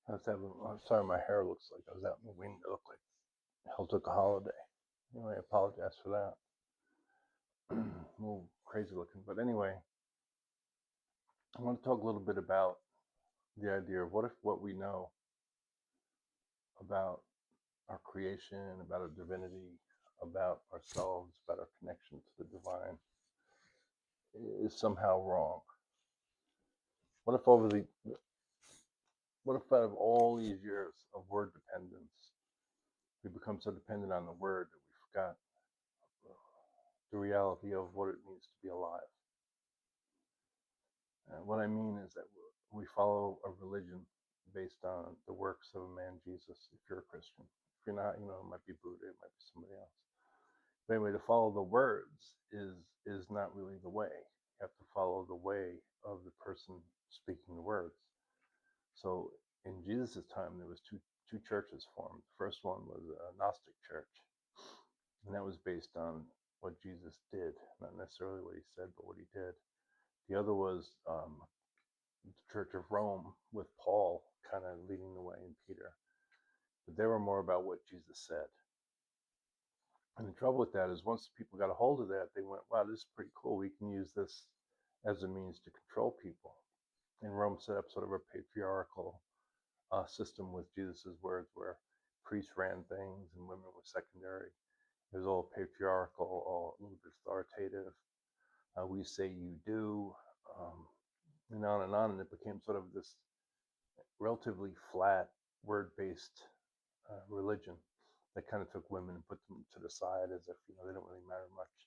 I'm sorry, my hair looks like I was out in the wind. It looked like hell took a holiday. Anyway, I apologize for that. A little crazy looking. But anyway, I want to talk a little bit about the idea of what if what we know about our creation, about our divinity, about ourselves, about our connection to the divine is somehow wrong. What if over the what if out of all these years of word dependence, we become so dependent on the word that we forgot the reality of what it means to be alive? What I mean is that we follow a religion based on the works of a man, Jesus, if you're a Christian. If you're not, it might be Buddha, it might be somebody else. But anyway, to follow the words is not really the way. You have to follow the way of the person speaking the words. So in Jesus' time, there was two churches formed. The first one was a Gnostic church, and that was based on what Jesus did, not necessarily what he said, but what he did. The other was the Church of Rome with Paul kind of leading the way and Peter. But they were more about what Jesus said. And the trouble with that is once people got a hold of that, they went, wow, this is pretty cool. We can use this as a means to control people. And Rome set up sort of a patriarchal system with Jesus's words where priests ran things and women were secondary. It was all patriarchal, all a little bit authoritative. We say you do, and on and on. And it became sort of this relatively flat, word-based religion that kind of took women and put them to the side as if they don't really matter much.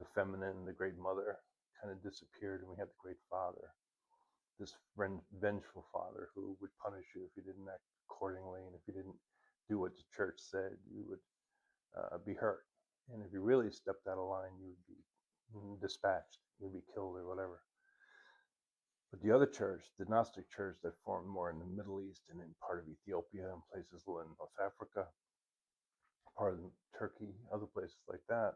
The feminine, the great mother, kind of disappeared, and we had the great father, this vengeful father who would punish you if you didn't act accordingly, and if you didn't do what the church said, you would be hurt. And if you really stepped out of line, you would be dispatched, you'd be killed or whatever. But the other church, the Gnostic church that formed more in the Middle East and in part of Ethiopia and places in North Africa, part of Turkey, other places like that,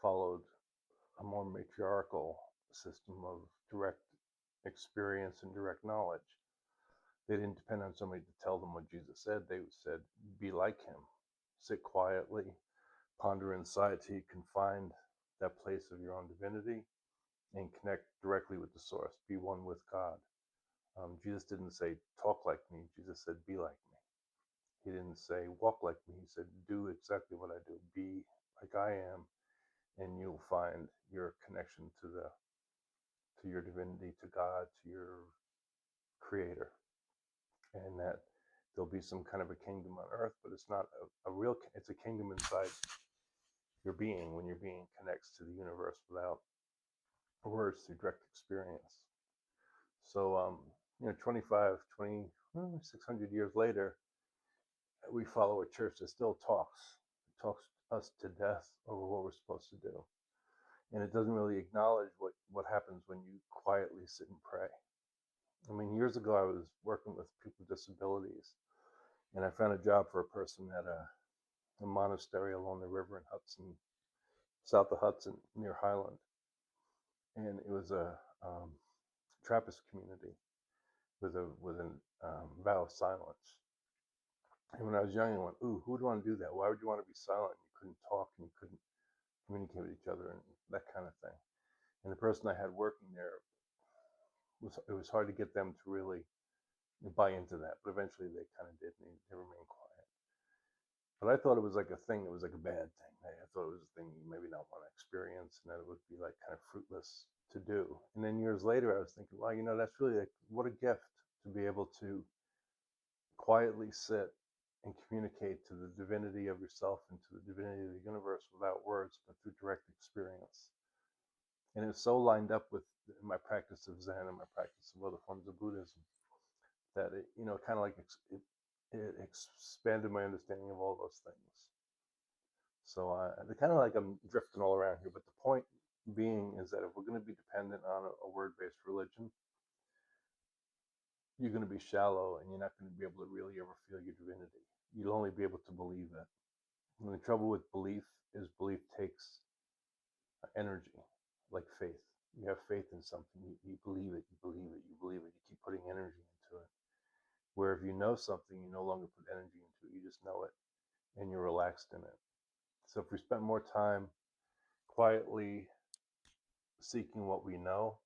followed a more matriarchal system of direct experience and direct knowledge. They didn't depend on somebody to tell them what Jesus said. They said, be like him, sit quietly, ponder inside till you can find that place of your own divinity and connect directly with the source, be one with God. Jesus didn't say, talk like me. Jesus said, be like me. He didn't say, walk like me. He said, do exactly what I do. Be like I am, and you'll find your connection to your divinity, to God, to your creator. And that there'll be some kind of a kingdom on earth, but it's not a real, it's a kingdom inside your being when your being connects to the universe without words through direct experience. So, 25, 20, 600 years later, we follow a church that still talks us to death over what we're supposed to do. And it doesn't really acknowledge what happens when you quietly sit and pray. I mean, years ago, I was working with people with disabilities, and I found a job for a person at a monastery along the river in Hudson, south of Hudson, near Highland. And it was a Trappist community with an vow of silence. And when I was young, I went, ooh, who would want to do that? Why would you want to be silent? You couldn't talk and you couldn't communicate with each other and that kind of thing. And the person I had working there, it was hard to get them to really buy into that, but eventually they kind of did, and they remained quiet. But I thought it was like a thing that was like a bad thing. I thought it was a thing you maybe not want to experience, and that it would be like kind of fruitless to do. And then years later, I was thinking, wow, that's really like what a gift to be able to quietly sit and communicate to the divinity of yourself and to the divinity of the universe without words, but through direct experience. And it's so lined up with my practice of Zen and my practice of other forms of Buddhism that it, kind of like it expanded my understanding of all those things. So they're kind of like I'm drifting all around here, but the point being is that if we're going to be dependent on a word-based religion, you're going to be shallow and you're not going to be able to really ever feel your divinity. You'll only be able to believe it. And the trouble with belief is belief takes energy, like faith. You have faith in something, you believe it, you believe it, you believe it, you keep putting energy into it. Where if you know something, you no longer put energy into it, you just know it and you're relaxed in it. So if we spent more time quietly seeking what we know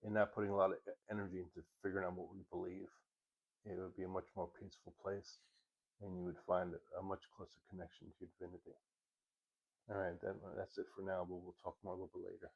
and not putting a lot of energy into figuring out what we believe, it would be a much more peaceful place and you would find a much closer connection to your divinity. All right, that's it for now, but we'll talk more a little bit later.